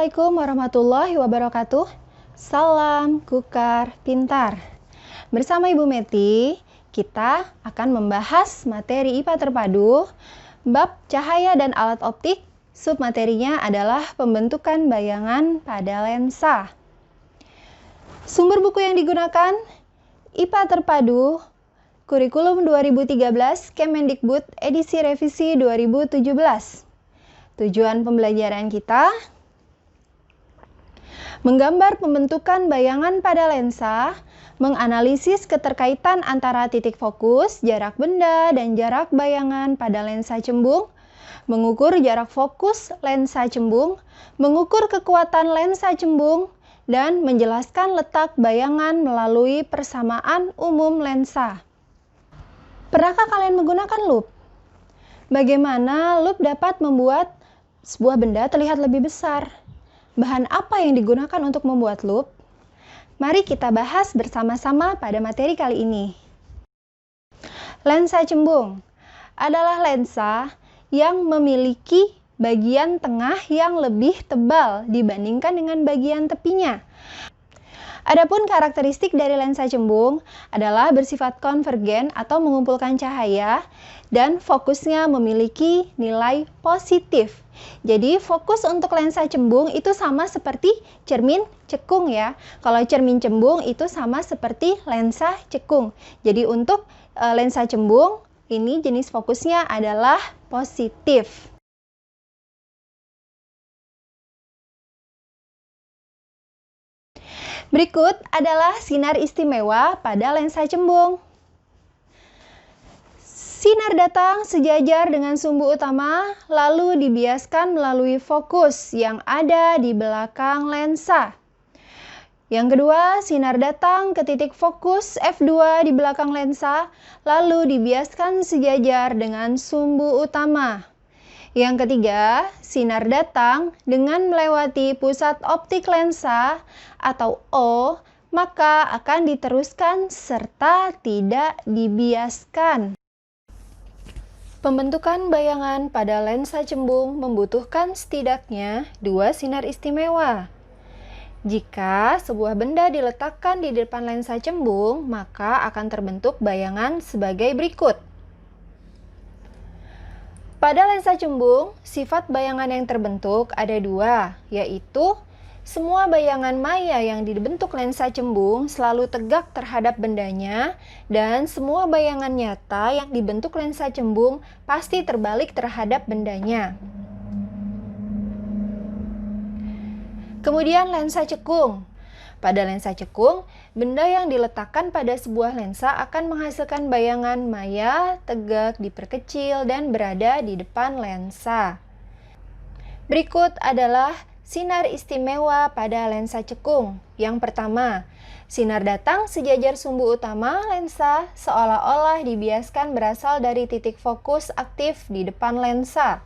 Assalamualaikum warahmatullahi wabarakatuh. Salam Kukar Pintar. Bersama Ibu Meti, kita akan membahas materi IPA terpadu, bab cahaya dan alat optik. Submaterinya adalah pembentukan bayangan pada lensa. Sumber buku yang digunakan, IPA terpadu, Kurikulum 2013, Kemendikbud, edisi revisi 2017. Tujuan pembelajaran kita menggambar pembentukan bayangan pada lensa, menganalisis keterkaitan antara titik fokus, jarak benda, dan jarak bayangan pada lensa cembung, mengukur jarak fokus lensa cembung, mengukur kekuatan lensa cembung, dan menjelaskan letak bayangan melalui persamaan umum lensa. Pernahkah kalian menggunakan lup? Bagaimana lup dapat membuat sebuah benda terlihat lebih besar? Bahan apa yang digunakan untuk membuat lup? Mari kita bahas bersama-sama pada materi kali ini. Lensa cembung adalah lensa yang memiliki bagian tengah yang lebih tebal dibandingkan dengan bagian tepinya. Adapun karakteristik dari lensa cembung adalah bersifat konvergen atau mengumpulkan cahaya dan fokusnya memiliki nilai positif. Jadi fokus untuk lensa cembung itu sama seperti cermin cekung ya. Kalau cermin cembung itu sama seperti lensa cekung. Jadi untuk lensa cembung ini jenis fokusnya adalah positif. Berikut adalah sinar istimewa pada lensa cembung. Sinar datang sejajar dengan sumbu utama, lalu dibiaskan melalui fokus yang ada di belakang lensa. Yang kedua, sinar datang ke titik fokus F2 di belakang lensa, lalu dibiaskan sejajar dengan sumbu utama. Yang ketiga, sinar datang dengan melewati pusat optik lensa atau O, maka akan diteruskan serta tidak dibiaskan. Pembentukan bayangan pada lensa cembung membutuhkan setidaknya 2 sinar istimewa. Jika sebuah benda diletakkan di depan lensa cembung, maka akan terbentuk bayangan sebagai berikut. Pada lensa cembung, sifat bayangan yang terbentuk ada 2, yaitu semua bayangan maya yang dibentuk lensa cembung selalu tegak terhadap bendanya, dan semua bayangan nyata yang dibentuk lensa cembung pasti terbalik terhadap bendanya. Kemudian lensa cekung. Pada lensa cekung, benda yang diletakkan pada sebuah lensa akan menghasilkan bayangan maya, tegak, diperkecil, dan berada di depan lensa. Berikut adalah sinar istimewa pada lensa cekung. Yang pertama, sinar datang sejajar sumbu utama lensa seolah-olah dibiaskan berasal dari titik fokus aktif di depan lensa.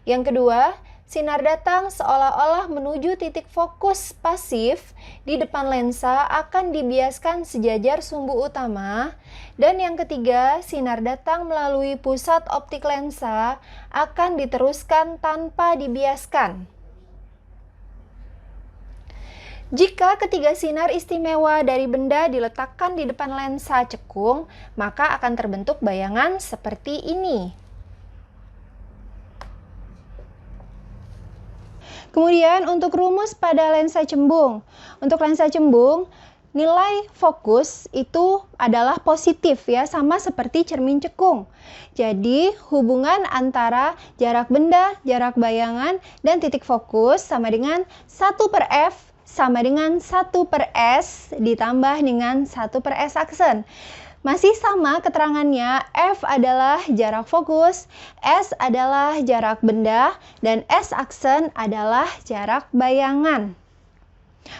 Yang kedua, sinar datang seolah-olah menuju titik fokus pasif di depan lensa akan dibiaskan sejajar sumbu utama. Dan yang ketiga, sinar datang melalui pusat optik lensa akan diteruskan tanpa dibiaskan. Jika ketiga sinar istimewa dari benda diletakkan di depan lensa cekung, maka akan terbentuk bayangan seperti ini. Kemudian untuk rumus pada lensa cembung. Untuk lensa cembung, nilai fokus itu adalah positif ya, sama seperti cermin cekung. Jadi hubungan antara jarak benda, jarak bayangan, dan titik fokus sama dengan 1/F sama dengan 1/S ditambah dengan 1/S aksen. Masih sama keterangannya, F adalah jarak fokus, S adalah jarak benda, dan S aksen adalah jarak bayangan.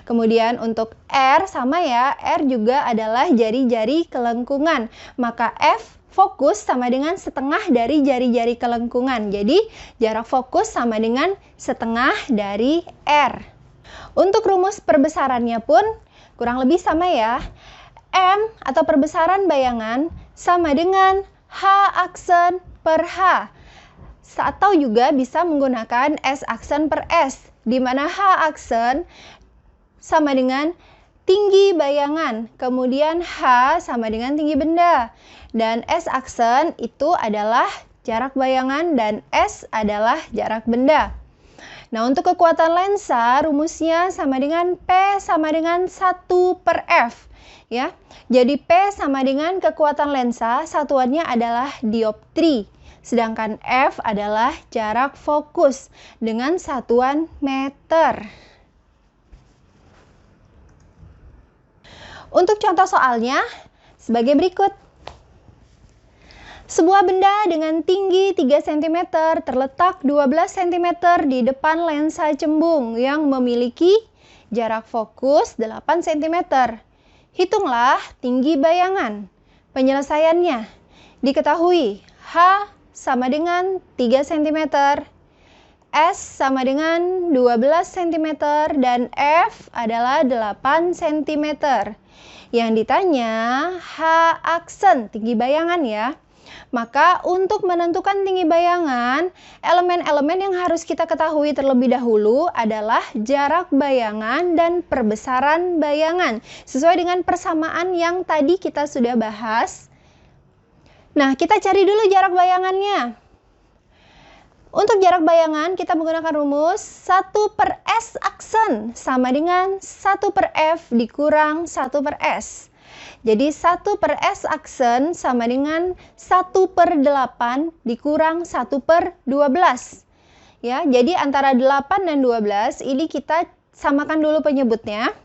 Kemudian untuk R sama ya, R juga adalah jari-jari kelengkungan. Maka F fokus sama dengan setengah dari jari-jari kelengkungan. Jadi jarak fokus sama dengan setengah dari R. Untuk rumus perbesarannya pun kurang lebih sama ya. M atau perbesaran bayangan sama dengan H aksen per H. Atau juga bisa menggunakan S aksen per S. di mana H aksen sama dengan tinggi bayangan, kemudian H sama dengan tinggi benda, dan S aksen itu adalah jarak bayangan dan S adalah jarak benda. Nah, untuk kekuatan lensa, rumusnya sama dengan P sama dengan 1/F. Ya. Jadi P sama dengan kekuatan lensa, satuannya adalah dioptri. Sedangkan F adalah jarak fokus dengan satuan meter. Untuk contoh soalnya, sebagai berikut. Sebuah benda dengan tinggi 3 cm terletak 12 cm di depan lensa cembung yang memiliki jarak fokus 8 cm. Hitunglah tinggi bayangan. Penyelesaiannya diketahui H sama dengan 3 cm, S sama dengan 12 cm, dan F adalah 8 cm. Yang ditanya H aksen tinggi bayangan ya. Maka untuk menentukan tinggi bayangan, elemen-elemen yang harus kita ketahui terlebih dahulu adalah jarak bayangan dan perbesaran bayangan. Sesuai dengan persamaan yang tadi kita sudah bahas. Nah, kita cari dulu jarak bayangannya. Untuk jarak bayangan, kita menggunakan rumus 1/S aksen sama dengan 1/F dikurang 1/S. Jadi 1/S aksen sama dengan 1/8 dikurang 1/12. Ya, jadi antara 8 dan 12 ini kita samakan dulu penyebutnya.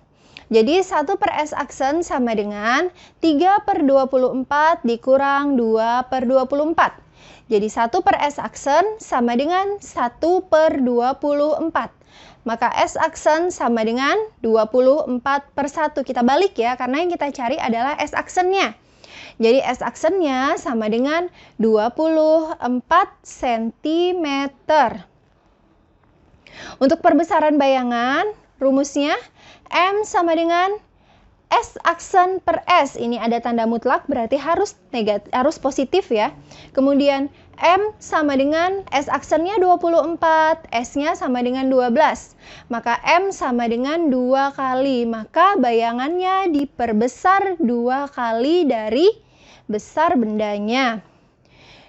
Jadi 1/S aksen sama dengan 3/24 dikurang 2/24. Jadi 1/S aksen sama dengan 1/24. Maka S aksen sama dengan 24/1. Kita balik ya, karena yang kita cari adalah S aksennya. Jadi S aksennya sama dengan 24 cm. Untuk perbesaran bayangan, rumusnya M sama dengan S aksen per S. Ini ada tanda mutlak, berarti harus positif ya. Kemudian M sama dengan S aksennya 24, S-nya sama dengan 12. Maka M sama dengan 2 kali. Maka bayangannya diperbesar 2 kali dari besar bendanya.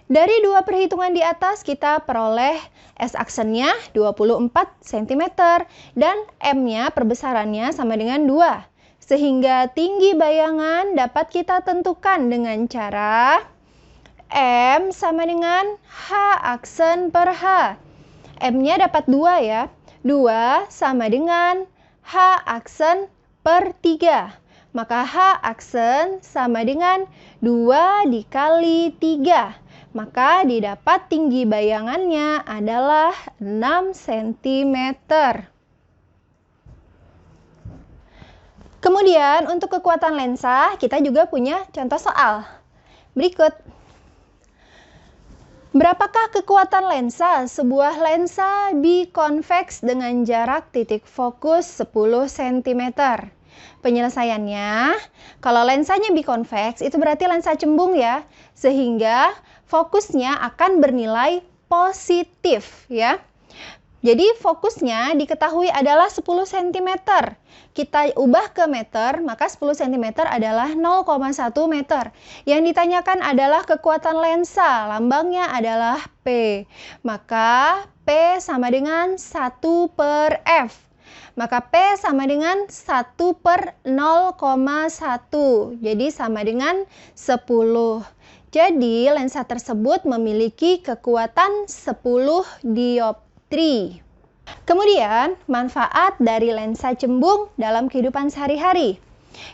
Dari dua perhitungan di atas kita peroleh S aksennya 24 cm dan M-nya perbesarannya sama dengan 2. Sehingga tinggi bayangan dapat kita tentukan dengan cara M sama dengan H aksen per H. M-nya dapat 2 ya. 2 sama dengan H aksen per 3. Maka H aksen sama dengan 2 dikali 3. Maka didapat tinggi bayangannya adalah 6 cm. Kemudian untuk kekuatan lensa, kita juga punya contoh soal. Berikut. Berapakah kekuatan lensa sebuah lensa bikonveks dengan jarak titik fokus 10 cm? Penyelesaiannya, kalau lensanya bikonveks itu berarti lensa cembung ya, sehingga fokusnya akan bernilai positif ya. Jadi fokusnya diketahui adalah 10 cm. Kita ubah ke meter, maka 10 cm adalah 0,1 meter. Yang ditanyakan adalah kekuatan lensa, lambangnya adalah P. Maka P sama dengan 1/F. Maka P sama dengan 1/0,1. Jadi sama dengan 10. Jadi lensa tersebut memiliki kekuatan 10 dioptri. Kemudian, manfaat dari lensa cembung dalam kehidupan sehari-hari.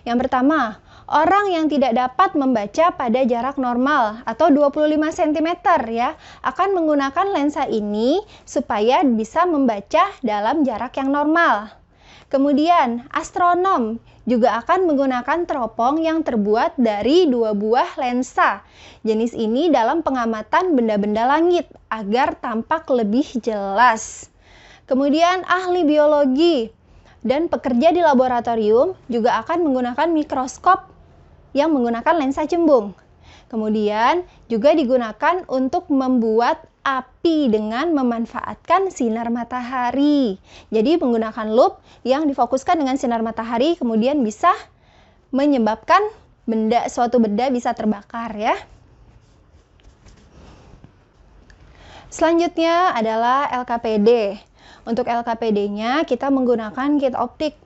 Yang pertama, orang yang tidak dapat membaca pada jarak normal atau 25 cm ya, akan menggunakan lensa ini supaya bisa membaca dalam jarak yang normal. Kemudian, astronom juga akan menggunakan teropong yang terbuat dari 2 buah lensa. Jenis ini dalam pengamatan benda-benda langit agar tampak lebih jelas. Kemudian ahli biologi dan pekerja di laboratorium juga akan menggunakan mikroskop yang menggunakan lensa cembung. Kemudian juga digunakan untuk membuat api dengan memanfaatkan sinar matahari. Jadi menggunakan loop yang difokuskan dengan sinar matahari kemudian bisa menyebabkan suatu benda bisa terbakar ya. Selanjutnya adalah LKPD. Untuk LKPD-nya kita menggunakan kit optik.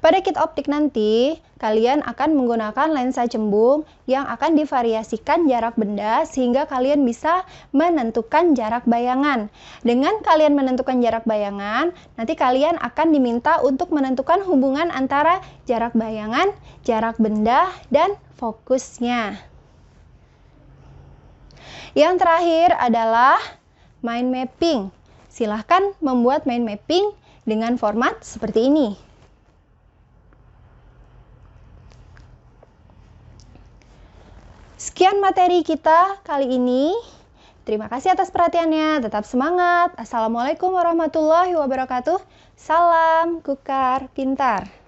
Pada kit optik nanti, kalian akan menggunakan lensa cembung yang akan divariasikan jarak benda sehingga kalian bisa menentukan jarak bayangan. Dengan kalian menentukan jarak bayangan, nanti kalian akan diminta untuk menentukan hubungan antara jarak bayangan, jarak benda, dan fokusnya. Yang terakhir adalah mind mapping. Silahkan membuat mind mapping dengan format seperti ini. Sekian materi kita kali ini. Terima kasih atas perhatiannya. Tetap semangat. Assalamualaikum warahmatullahi wabarakatuh. Salam Kukar Pintar.